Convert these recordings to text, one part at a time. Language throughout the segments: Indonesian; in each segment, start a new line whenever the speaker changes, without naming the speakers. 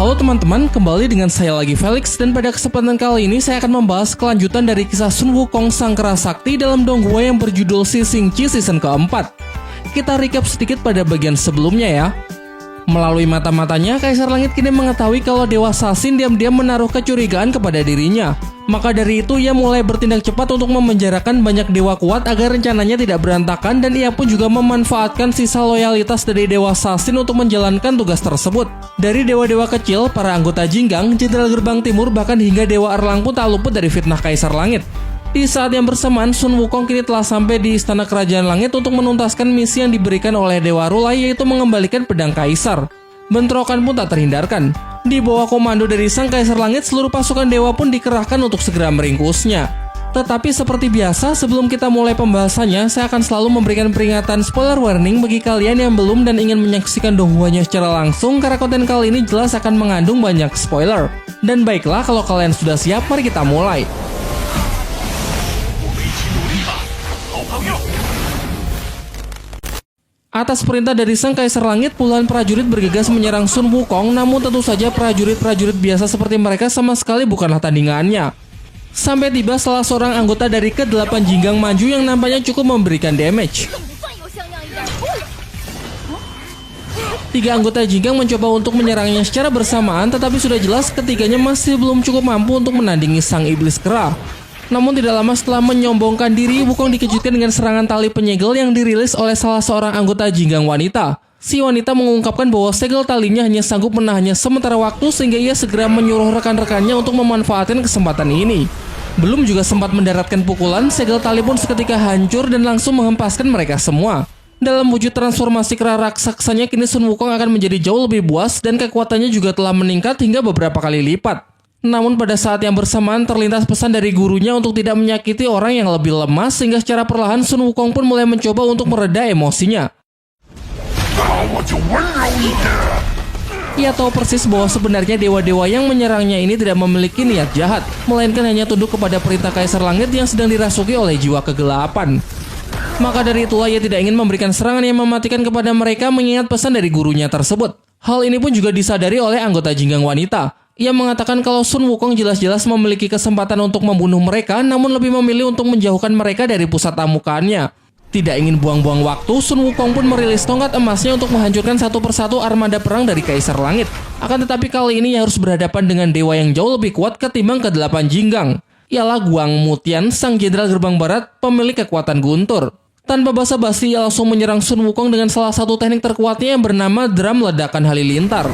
Halo teman-teman, kembali dengan saya lagi Felix, dan pada kesempatan kali ini saya akan membahas kelanjutan dari kisah Sun Wukong Sang Kera Sakti dalam Donghua yang berjudul Sising Chi season keempat. Kita recap sedikit pada bagian sebelumnya ya. Melalui mata-matanya, Kaisar Langit kini mengetahui kalau Dewa Sasin diam-diam menaruh kecurigaan kepada dirinya. Maka dari itu ia mulai bertindak cepat untuk memenjarakan banyak dewa kuat agar rencananya tidak berantakan, dan ia pun juga memanfaatkan sisa loyalitas dari Dewa Sasin untuk menjalankan tugas tersebut. Dari dewa-dewa kecil, para anggota Jinggang, Jenderal Gerbang Timur, bahkan hingga Dewa Erlang pun tak luput dari fitnah Kaisar Langit. Di saat yang bersamaan, Sun Wukong kini telah sampai di Istana Kerajaan Langit untuk menuntaskan misi yang diberikan oleh Dewa Rulai, yaitu mengembalikan pedang Kaisar. Bentrokan pun tak terhindarkan. Di bawah komando dari Sang Kaisar Langit, seluruh pasukan dewa pun dikerahkan untuk segera meringkusnya. Tetapi seperti biasa, sebelum kita mulai pembahasannya, saya akan selalu memberikan peringatan spoiler warning bagi kalian yang belum dan ingin menyaksikan Donghuanya secara langsung, karena konten kali ini jelas akan mengandung banyak spoiler. Dan baiklah, kalau kalian sudah siap, mari kita mulai. Atas perintah dari Sang Kaisar Langit, puluhan prajurit bergegas menyerang Sun Wukong, namun tentu saja prajurit-prajurit biasa seperti mereka sama sekali bukanlah tandingannya. Sampai tiba salah seorang anggota dari ke-8 Jinggang maju yang nampaknya cukup memberikan damage. Tiga anggota Jinggang mencoba untuk menyerangnya secara bersamaan, tetapi sudah jelas ketiganya masih belum cukup mampu untuk menandingi Sang Iblis Kera. Namun tidak lama setelah menyombongkan diri, Wukong dikejutkan dengan serangan tali penyegel yang dirilis oleh salah seorang anggota Jinggang wanita. Si wanita mengungkapkan bahwa segel talinya hanya sanggup menahannya sementara waktu, sehingga ia segera menyuruh rekan-rekannya untuk memanfaatkan kesempatan ini. Belum juga sempat mendaratkan pukulan, segel tali pun seketika hancur dan langsung menghempaskan mereka semua. Dalam wujud transformasi kera raksasanya, kini Sun Wukong akan menjadi jauh lebih buas dan kekuatannya juga telah meningkat hingga beberapa kali lipat. Namun pada saat yang bersamaan terlintas pesan dari gurunya untuk tidak menyakiti orang yang lebih lemah, sehingga secara perlahan Sun Wukong pun mulai mencoba untuk mereda emosinya. Ia tahu persis bahwa sebenarnya dewa-dewa yang menyerangnya ini tidak memiliki niat jahat, melainkan hanya tunduk kepada perintah Kaisar Langit yang sedang dirasuki oleh jiwa kegelapan. Maka dari itulah ia tidak ingin memberikan serangan yang mematikan kepada mereka mengingat pesan dari gurunya tersebut. Hal ini pun juga disadari oleh anggota Jinggang wanita. Ia mengatakan kalau Sun Wukong jelas-jelas memiliki kesempatan untuk membunuh mereka, namun lebih memilih untuk menjauhkan mereka dari pusat amukannya. Tidak ingin buang-buang waktu, Sun Wukong pun merilis tongkat emasnya untuk menghancurkan satu persatu armada perang dari Kaisar Langit. Akan tetapi kali ini ia harus berhadapan dengan dewa yang jauh lebih kuat ketimbang ke-8 Jinggang. Ialah Guang Mutian, Sang Jenderal Gerbang Barat, pemilik kekuatan guntur. Tanpa basa-basi, ia langsung menyerang Sun Wukong dengan salah satu teknik terkuatnya yang bernama Drum Ledakan Halilintar.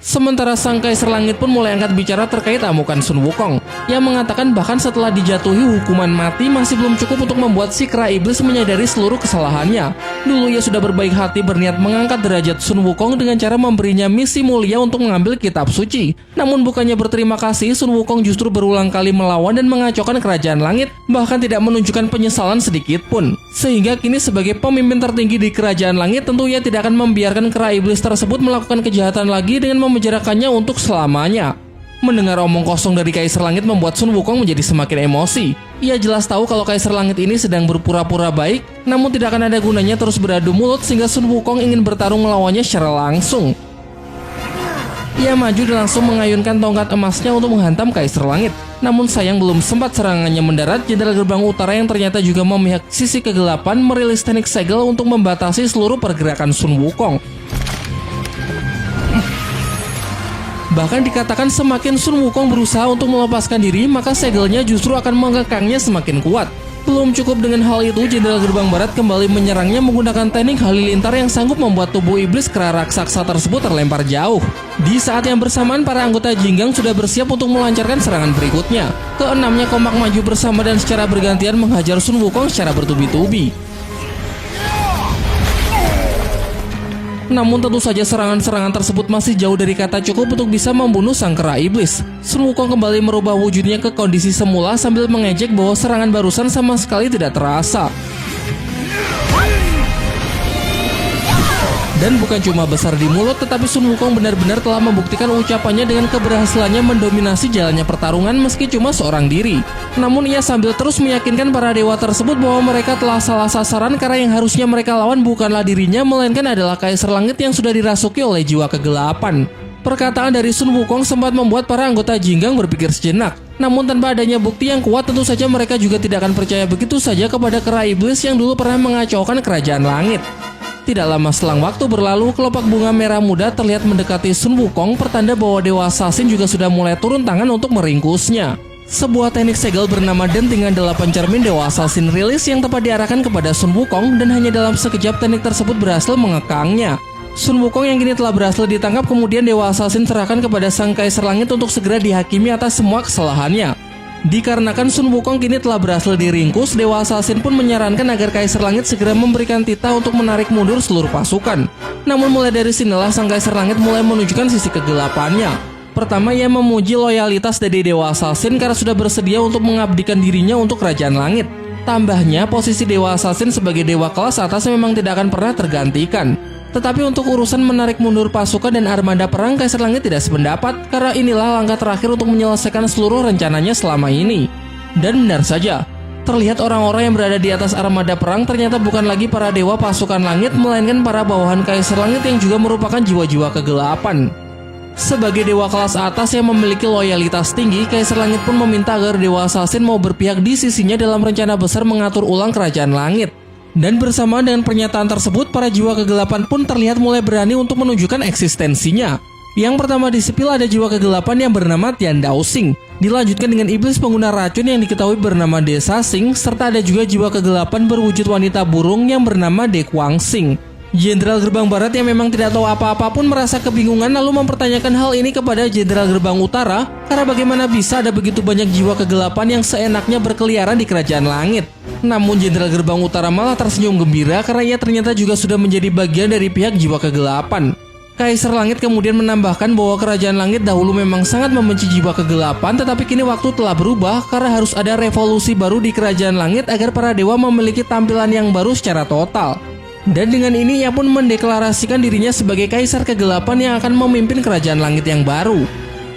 Sementara Sang Kaisar Langit pun mulai angkat bicara terkait amukan Sun Wukong. Ia mengatakan bahkan setelah dijatuhi hukuman mati masih belum cukup untuk membuat si kera iblis menyadari seluruh kesalahannya. Dulu ia sudah berbaik hati berniat mengangkat derajat Sun Wukong dengan cara memberinya misi mulia untuk mengambil kitab suci. Namun bukannya berterima kasih, Sun Wukong justru berulang kali melawan dan mengacaukan kerajaan langit, bahkan tidak menunjukkan penyesalan sedikit pun. Sehingga kini sebagai pemimpin tertinggi di kerajaan langit, tentu ia tidak akan membiarkan kera iblis tersebut melakukan kejahatan lagi dengan memenjarakannya untuk selamanya. Mendengar omong kosong dari Kaisar Langit membuat Sun Wukong menjadi semakin emosi. Ia jelas tahu kalau Kaisar Langit ini sedang berpura-pura baik, namun tidak akan ada gunanya terus beradu mulut, sehingga Sun Wukong ingin bertarung melawannya secara langsung. Ia maju dan langsung mengayunkan tongkat emasnya untuk menghantam Kaisar Langit. Namun sayang belum sempat serangannya mendarat, Jenderal Gerbang Utara yang ternyata juga memihak sisi kegelapan merilis teknik segel untuk membatasi seluruh pergerakan Sun Wukong. Bahkan dikatakan semakin Sun Wukong berusaha untuk melepaskan diri, maka segelnya justru akan mengekangnya semakin kuat. Belum cukup dengan hal itu, Jenderal Gerbang Barat kembali menyerangnya menggunakan teknik halilintar yang sanggup membuat tubuh iblis kera raksasa tersebut terlempar jauh. Di saat yang bersamaan, para anggota Jinggang sudah bersiap untuk melancarkan serangan berikutnya. Keenamnya kompak maju bersama dan secara bergantian menghajar Sun Wukong secara bertubi-tubi. Namun tentu saja serangan-serangan tersebut masih jauh dari kata cukup untuk bisa membunuh sang kera iblis. Sun Wukong kembali merubah wujudnya ke kondisi semula sambil mengejek bahwa serangan barusan sama sekali tidak terasa. Dan bukan cuma besar di mulut, tetapi Sun Wukong benar-benar telah membuktikan ucapannya dengan keberhasilannya mendominasi jalannya pertarungan meski cuma seorang diri. Namun ia sambil terus meyakinkan para dewa tersebut bahwa mereka telah salah sasaran karena yang harusnya mereka lawan bukanlah dirinya, melainkan adalah Kaisar Langit yang sudah dirasuki oleh jiwa kegelapan. Perkataan dari Sun Wukong sempat membuat para anggota Jinggang berpikir sejenak. Namun tanpa adanya bukti yang kuat, tentu saja mereka juga tidak akan percaya begitu saja kepada kera iblis yang dulu pernah mengacaukan kerajaan langit. Tidak lama selang waktu berlalu, kelopak bunga merah muda terlihat mendekati Sun Wukong, pertanda bahwa Dewa Assassin juga sudah mulai turun tangan untuk meringkusnya. Sebuah teknik segel bernama dentingan 8 cermin Dewa Assassin rilis yang tepat diarahkan kepada Sun Wukong, dan hanya dalam sekejap teknik tersebut berhasil mengekangnya. Sun Wukong yang kini telah berhasil ditangkap, kemudian Dewa Assassin serahkan kepada Sang Kaisar Langit untuk segera dihakimi atas semua kesalahannya. Dikarenakan Sun Wukong kini telah berhasil diringkus, Dewa Assassin pun menyarankan agar Kaisar Langit segera memberikan titah untuk menarik mundur seluruh pasukan. Namun mulai dari sinilah Sang Kaisar Langit mulai menunjukkan sisi kegelapannya. Pertama, ia memuji loyalitas dari Dewa Assassin karena sudah bersedia untuk mengabdikan dirinya untuk Kerajaan Langit. Tambahnya, posisi Dewa Assassin sebagai dewa kelas atas memang tidak akan pernah tergantikan. Tetapi untuk urusan menarik mundur pasukan dan armada perang, Kaisar Langit tidak sependapat karena inilah langkah terakhir untuk menyelesaikan seluruh rencananya selama ini. Dan benar saja, terlihat orang-orang yang berada di atas armada perang ternyata bukan lagi para dewa pasukan langit, melainkan para bawahan Kaisar Langit yang juga merupakan jiwa-jiwa kegelapan. Sebagai dewa kelas atas yang memiliki loyalitas tinggi, Kaisar Langit pun meminta agar Dewa Assassin mau berpihak di sisinya dalam rencana besar mengatur ulang Kerajaan Langit. Dan bersamaan dengan pernyataan tersebut, para jiwa kegelapan pun terlihat mulai berani untuk menunjukkan eksistensinya. Yang pertama di sepil ada jiwa kegelapan yang bernama Tian Daoxing. Dilanjutkan dengan iblis pengguna racun yang diketahui bernama De Sasing, serta ada juga jiwa kegelapan berwujud wanita burung yang bernama De Guangxing. Jenderal Gerbang Barat yang memang tidak tahu apa-apa pun merasa kebingungan lalu mempertanyakan hal ini kepada Jenderal Gerbang Utara, karena bagaimana bisa ada begitu banyak jiwa kegelapan yang seenaknya berkeliaran di Kerajaan Langit. Namun Jenderal Gerbang Utara malah tersenyum gembira karena ia ternyata juga sudah menjadi bagian dari pihak jiwa kegelapan. Kaisar Langit kemudian menambahkan bahwa Kerajaan Langit dahulu memang sangat membenci jiwa kegelapan, tetapi kini waktu telah berubah karena harus ada revolusi baru di Kerajaan Langit agar para dewa memiliki tampilan yang baru secara total. Dan dengan ini ia pun mendeklarasikan dirinya sebagai Kaisar Kegelapan yang akan memimpin Kerajaan Langit yang baru.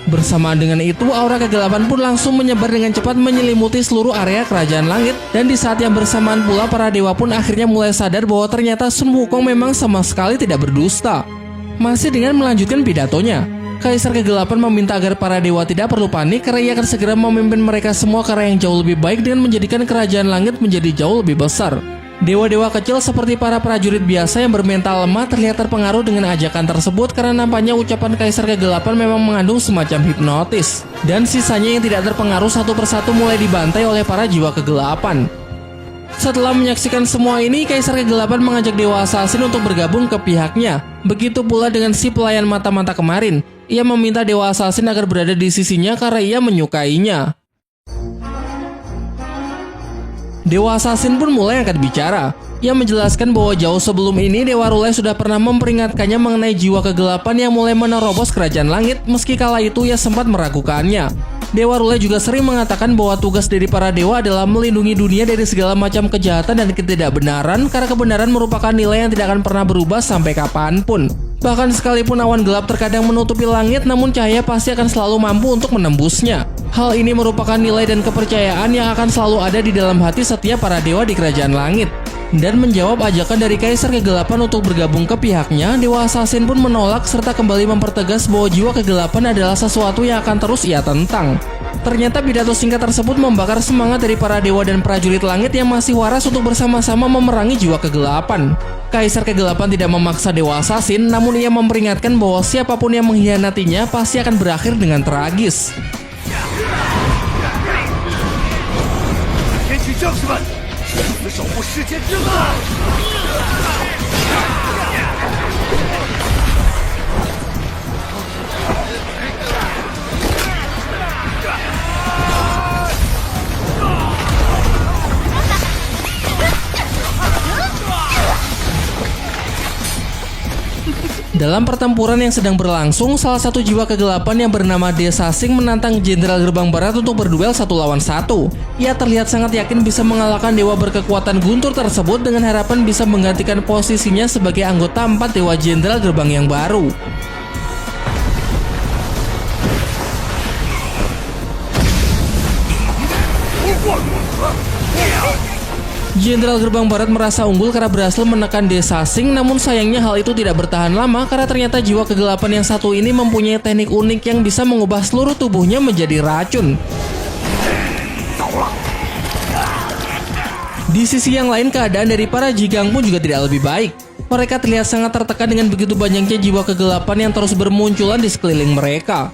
Bersamaan dengan itu, aura kegelapan pun langsung menyebar dengan cepat menyelimuti seluruh area Kerajaan Langit. Dan di saat yang bersamaan pula, para dewa pun akhirnya mulai sadar bahwa ternyata Sun Wukong memang sama sekali tidak berdusta. Masih dengan melanjutkan pidatonya, Kaisar Kegelapan meminta agar para dewa tidak perlu panik karena ia akan segera memimpin mereka semua ke arah yang jauh lebih baik dengan menjadikan Kerajaan Langit menjadi jauh lebih besar. Dewa-dewa kecil seperti para prajurit biasa yang bermental lemah terlihat terpengaruh dengan ajakan tersebut karena nampaknya ucapan Kaisar Kegelapan memang mengandung semacam hipnotis. Dan sisanya yang tidak terpengaruh satu persatu mulai dibantai oleh para jiwa kegelapan. Setelah menyaksikan semua ini, Kaisar Kegelapan mengajak Dewa Assassin untuk bergabung ke pihaknya. Begitu pula dengan si pelayan mata-mata kemarin. Ia meminta Dewa Assassin agar berada di sisinya karena ia menyukainya. Dewa Assassin pun mulai angkat bicara. Ia menjelaskan bahwa jauh sebelum ini Dewa Rulai sudah pernah memperingatkannya mengenai jiwa kegelapan yang mulai menerobos Kerajaan Langit, meski kala itu ia sempat meragukannya. Dewa Rulai juga sering mengatakan bahwa tugas dari para dewa adalah melindungi dunia dari segala macam kejahatan dan ketidakbenaran, karena kebenaran merupakan nilai yang tidak akan pernah berubah sampai kapanpun. Bahkan sekalipun awan gelap terkadang menutupi langit, namun cahaya pasti akan selalu mampu untuk menembusnya. Hal ini merupakan nilai dan kepercayaan yang akan selalu ada di dalam hati setiap para dewa di Kerajaan Langit. Dan menjawab ajakan dari Kaisar Kegelapan untuk bergabung ke pihaknya, Dewa Assassin pun menolak serta kembali mempertegas bahwa jiwa kegelapan adalah sesuatu yang akan terus ia tentang. Ternyata pidato singkat tersebut membakar semangat dari para dewa dan prajurit langit yang masih waras untuk bersama-sama memerangi jiwa kegelapan. Kaisar Kegelapan tidak memaksa Dewa Assassin, namun ia memperingatkan bahwa siapapun yang mengkhianatinya pasti akan berakhir dengan tragis. Dalam pertempuran yang sedang berlangsung, salah satu jiwa kegelapan yang bernama Desasing menantang Jenderal Gerbang Barat untuk berduel 1 lawan 1. Ia terlihat sangat yakin bisa mengalahkan dewa berkekuatan guntur tersebut dengan harapan bisa menggantikan posisinya sebagai anggota 4 Dewa Jenderal Gerbang yang baru. Jenderal Gerbang Barat merasa unggul karena berhasil menekan Desasing, namun sayangnya hal itu tidak bertahan lama karena ternyata jiwa kegelapan yang satu ini mempunyai teknik unik yang bisa mengubah seluruh tubuhnya menjadi racun. Di sisi yang lain, keadaan dari para Jigang pun juga tidak lebih baik. Mereka terlihat sangat tertekan dengan begitu banyaknya jiwa kegelapan yang terus bermunculan di sekeliling mereka.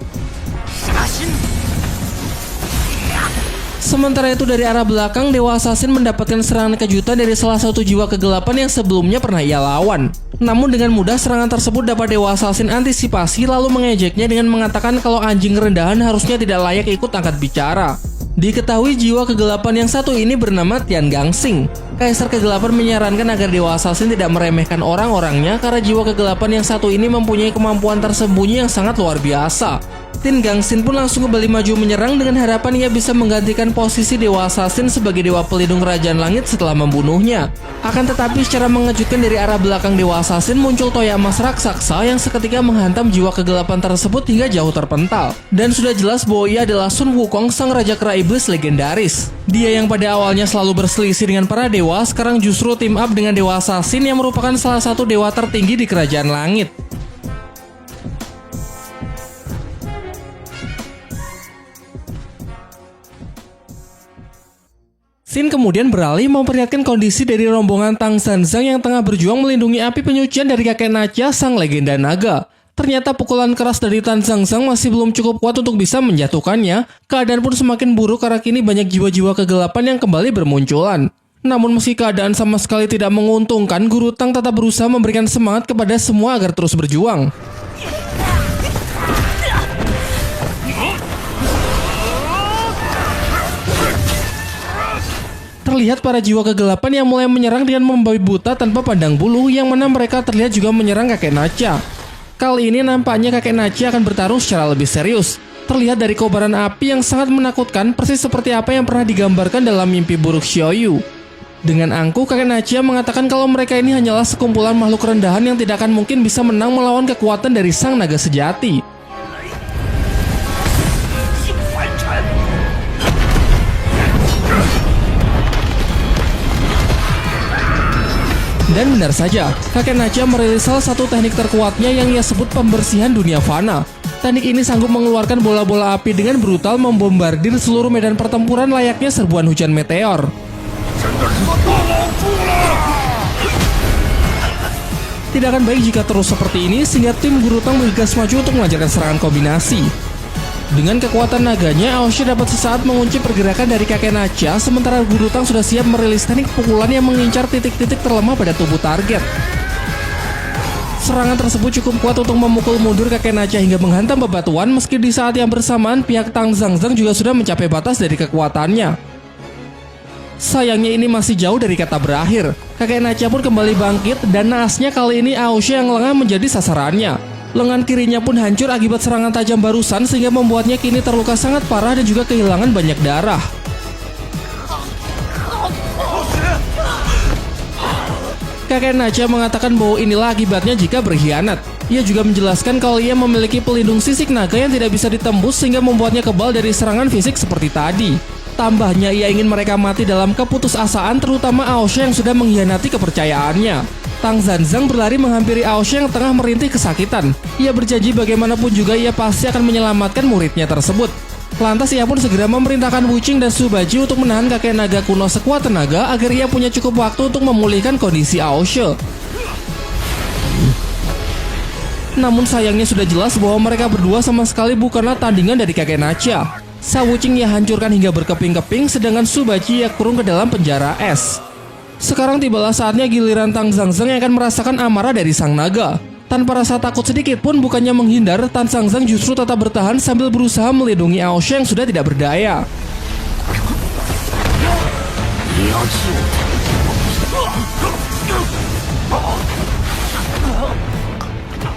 Sementara itu dari arah belakang, Dewa Assassin mendapatkan serangan kejutan dari salah satu jiwa kegelapan yang sebelumnya pernah ia lawan. Namun dengan mudah serangan tersebut dapat Dewa Assassin antisipasi lalu mengejeknya dengan mengatakan kalau anjing rendahan harusnya tidak layak ikut angkat bicara. Diketahui jiwa kegelapan yang satu ini bernama Tian Gangsing. Kaisar Kegelapan menyarankan agar Dewa Assassin tidak meremehkan orang-orangnya karena jiwa kegelapan yang satu ini mempunyai kemampuan tersembunyi yang sangat luar biasa. Tian Gangsing pun langsung kembali maju menyerang dengan harapan ia bisa menggantikan posisi Dewa Assassin sebagai Dewa Pelindung Kerajaan Langit setelah membunuhnya. Akan tetapi secara mengejutkan dari arah belakang Dewa Assassin muncul toya emas raksasa yang seketika menghantam jiwa kegelapan tersebut hingga jauh terpental. Dan sudah jelas bahwa ia adalah Sun Wukong, sang Raja Kera Iblis legendaris. Dia yang pada awalnya selalu berselisih dengan para dewa, sekarang justru team up dengan Dewa Assassin yang merupakan salah satu dewa tertinggi di Kerajaan Langit. Sin kemudian beralih memperlihatkan kondisi dari rombongan Tang Zanzang yang tengah berjuang melindungi api penyucian dari kakek Nacha, sang legenda naga. Ternyata pukulan keras dari Tang Zanzang masih belum cukup kuat untuk bisa menjatuhkannya. Keadaan pun semakin buruk karena kini banyak jiwa-jiwa kegelapan yang kembali bermunculan. Namun meski keadaan sama sekali tidak menguntungkan, Guru Tang tetap berusaha memberikan semangat kepada semua agar terus berjuang. Terlihat para jiwa kegelapan yang mulai menyerang dengan membabi buta tanpa pandang bulu, yang mana mereka terlihat juga menyerang kakek Nacha. Kali ini nampaknya kakek Nacha akan bertarung secara lebih serius. Terlihat dari kobaran api yang sangat menakutkan, persis seperti apa yang pernah digambarkan dalam mimpi buruk Xiaoyu. Dengan angkuh, kakek Nacha mengatakan kalau mereka ini hanyalah sekumpulan makhluk rendahan yang tidak akan mungkin bisa menang melawan kekuatan dari sang naga sejati. Dan benar saja, kakek Nacha merilis salah satu teknik terkuatnya yang ia sebut pembersihan dunia fana. Teknik ini sanggup mengeluarkan bola-bola api dengan brutal membombardir seluruh medan pertempuran layaknya serbuan hujan meteor. Tidak akan baik jika terus seperti ini, sehingga tim Guru Tang bergegas maju untuk melancarkan serangan kombinasi. Dengan kekuatan naganya, Aosha dapat sesaat mengunci pergerakan dari kakek Nacha, sementara Guru Tang sudah siap merilis teknik pukulan yang mengincar titik-titik terlemah pada tubuh target. Serangan tersebut cukup kuat untuk memukul mundur kakek Nacha hingga menghantam bebatuan, meski di saat yang bersamaan pihak Tang Zanzang juga sudah mencapai batas dari kekuatannya. Sayangnya ini masih jauh dari kata berakhir. Kakek Nacha pun kembali bangkit dan naasnya kali ini Aosha yang lengah menjadi sasarannya. Lengan kirinya pun hancur akibat serangan tajam barusan sehingga membuatnya kini terluka sangat parah dan juga kehilangan banyak darah. Kakek Nacha mengatakan bahwa inilah akibatnya jika berkhianat. Ia juga menjelaskan kalau ia memiliki pelindung sisik naga yang tidak bisa ditembus sehingga membuatnya kebal dari serangan fisik seperti tadi. Tambahnya ia ingin mereka mati dalam keputusasaan, terutama Aosha yang sudah mengkhianati kepercayaannya. Tang Zanzang berlari menghampiri Aosha yang tengah merintih kesakitan. Ia berjanji bagaimanapun juga ia pasti akan menyelamatkan muridnya tersebut. Lantas ia pun segera memerintahkan Wuqing dan Subaji untuk menahan kakek naga kuno sekuat tenaga agar ia punya cukup waktu untuk memulihkan kondisi Aosha. Namun sayangnya sudah jelas bahwa mereka berdua sama sekali bukanlah tandingan dari kakek Nacha. Wuqing ia hancurkan hingga berkeping-keping, sedangkan Subaji ia kurung ke dalam penjara es. Sekarang tibalah saatnya giliran Tang Zanzang yang akan merasakan amarah dari sang naga. Tanpa rasa takut sedikit pun, bukannya menghindar, Tang Zanzang justru tetap bertahan sambil berusaha melindungi Aosha yang sudah tidak berdaya.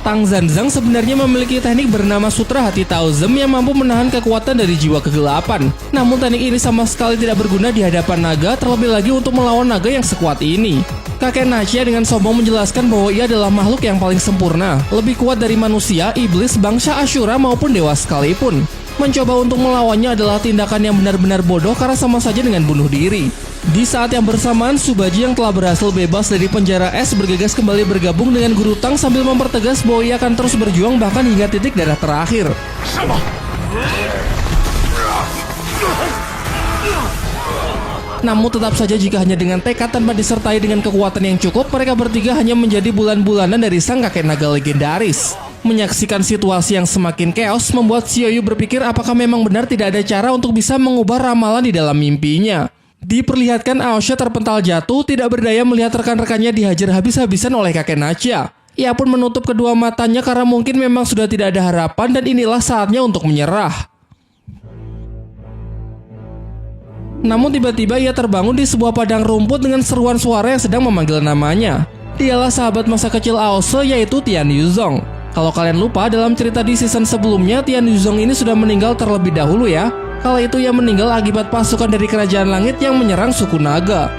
Tang Zanzang sebenarnya memiliki teknik bernama Sutra Hati Taozem yang mampu menahan kekuatan dari jiwa kegelapan. Namun teknik ini sama sekali tidak berguna di hadapan naga, terlebih lagi untuk melawan naga yang sekuat ini. Kakek Nachia dengan sombong menjelaskan bahwa ia adalah makhluk yang paling sempurna, lebih kuat dari manusia, iblis, bangsa Ashura maupun dewa sekalipun. Mencoba untuk melawannya adalah tindakan yang benar-benar bodoh karena sama saja dengan bunuh diri. Di saat yang bersamaan, Subaji yang telah berhasil bebas dari penjara es bergegas kembali bergabung dengan Guru Tang sambil mempertegas bahwa ia akan terus berjuang bahkan hingga titik darah terakhir. Namun tetap saja jika hanya dengan tekad tanpa disertai dengan kekuatan yang cukup, mereka bertiga hanya menjadi bulan-bulanan dari sang kakek naga legendaris. Menyaksikan situasi yang semakin chaos membuat Xiaoyu berpikir apakah memang benar tidak ada cara untuk bisa mengubah ramalan di dalam mimpinya. Diperlihatkan Aosha terpental jatuh, tidak berdaya melihat rekan-rekannya dihajar habis-habisan oleh kakek Nachia. Ia pun menutup kedua matanya karena mungkin memang sudah tidak ada harapan dan inilah saatnya untuk menyerah. Namun tiba-tiba ia terbangun di sebuah padang rumput dengan seruan suara yang sedang memanggil namanya. Dialah sahabat masa kecil Aosha, yaitu Tian Yuzong. Kalau kalian lupa, dalam cerita di season sebelumnya, Tian Yuzong ini sudah meninggal terlebih dahulu ya. Kala itu ia meninggal akibat pasukan dari kerajaan langit yang menyerang suku naga.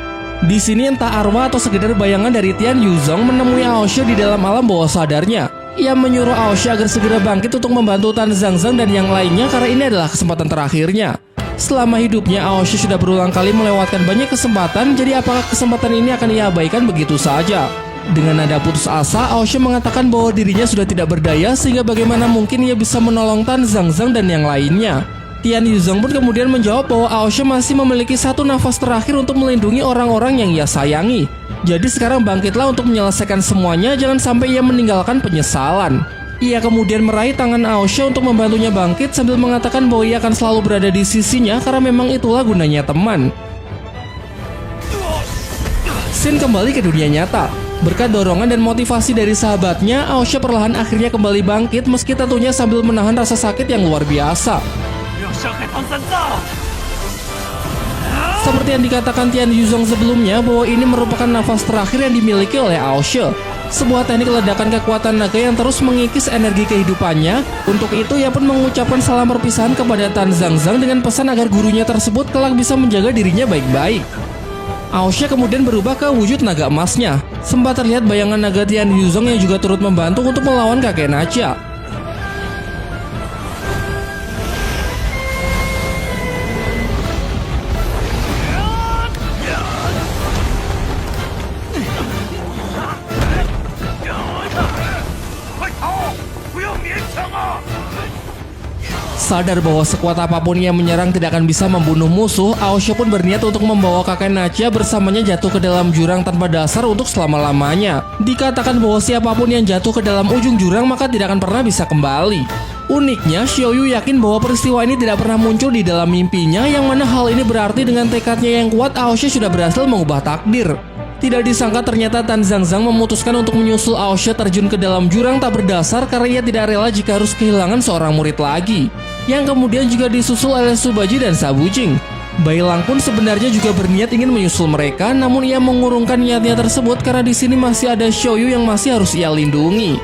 Di sini entah arwah atau sekedar bayangan dari Tian Yuzong menemui Aosha di dalam alam bawah sadarnya. Ia menyuruh Aosha agar segera bangkit untuk membantu Tan Zhangzhang dan yang lainnya karena ini adalah kesempatan terakhirnya. Selama hidupnya, Aosha sudah berulang kali melewatkan banyak kesempatan, jadi apakah kesempatan ini akan ia abaikan begitu saja? Dengan nada putus asa, Aosha mengatakan bahwa dirinya sudah tidak berdaya sehingga bagaimana mungkin ia bisa menolong Tan Zhangzhang dan yang lainnya. Tian Yuzong pun kemudian menjawab bahwa Aosha masih memiliki satu nafas terakhir untuk melindungi orang-orang yang ia sayangi. Jadi sekarang bangkitlah untuk menyelesaikan semuanya, jangan sampai ia meninggalkan penyesalan. Ia kemudian meraih tangan Aosha untuk membantunya bangkit sambil mengatakan bahwa ia akan selalu berada di sisinya karena memang itulah gunanya teman. Shin kembali ke dunia nyata. Berkat dorongan dan motivasi dari sahabatnya, Aosha perlahan akhirnya kembali bangkit meski tentunya sambil menahan rasa sakit yang luar biasa. Seperti yang dikatakan Tian Yuzong sebelumnya bahwa ini merupakan nafas terakhir yang dimiliki oleh Aosha. Sebuah teknik ledakan kekuatan naga yang terus mengikis energi kehidupannya. Untuk itu ia pun mengucapkan salam perpisahan kepada Tan Zhangzhang dengan pesan agar gurunya tersebut kelak bisa menjaga dirinya baik-baik. Aosha kemudian berubah ke wujud naga emasnya. Sempat terlihat bayangan naga Tian Yuzong yang juga turut membantu untuk melawan kakek Nachia. Sadar bahwa sekuat apapun ia menyerang tidak akan bisa membunuh musuh, Aosha pun berniat untuk membawa kakek Nachia bersamanya jatuh ke dalam jurang tanpa dasar untuk selama-lamanya. Dikatakan bahwa siapapun yang jatuh ke dalam ujung jurang maka tidak akan pernah bisa kembali. Uniknya, Xiaoyu yakin bahwa peristiwa ini tidak pernah muncul di dalam mimpinya, yang mana hal ini berarti dengan tekadnya yang kuat, Aosha sudah berhasil mengubah takdir. Tidak disangka ternyata Tan Zhangzhang memutuskan untuk menyusul Aosha terjun ke dalam jurang tak berdasar karena ia tidak rela jika harus kehilangan seorang murid lagi. Yang kemudian juga disusul oleh Subaji dan Sabucing. Bai Lang pun sebenarnya juga berniat ingin menyusul mereka, namun ia mengurungkan niatnya tersebut karena di sini masih ada Xiaoyu yang masih harus ia lindungi.